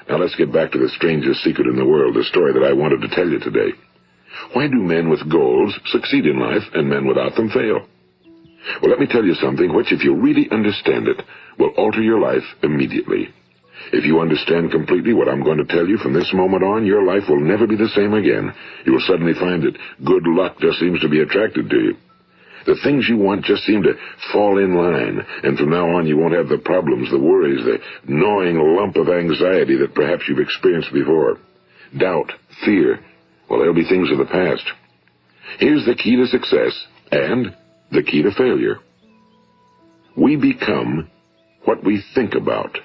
Now let's get back to the strangest secret in the world, the story that I wanted to tell you today. Why do men with goals succeed in life and men without them fail? Well, let me tell you something which, if you really understand it, will alter your life immediately. If you understand completely what I'm going to tell you from this moment on, your life will never be the same again. You will suddenly find that good luck just seems to be attracted to you. The things you want just seem to fall in line, and from now on you won't have the problems, the worries, the gnawing lump of anxiety that perhaps you've experienced before. Doubt, fear, well, they'll be things of the past. Here's the key to success and the key to failure. We become what we think about.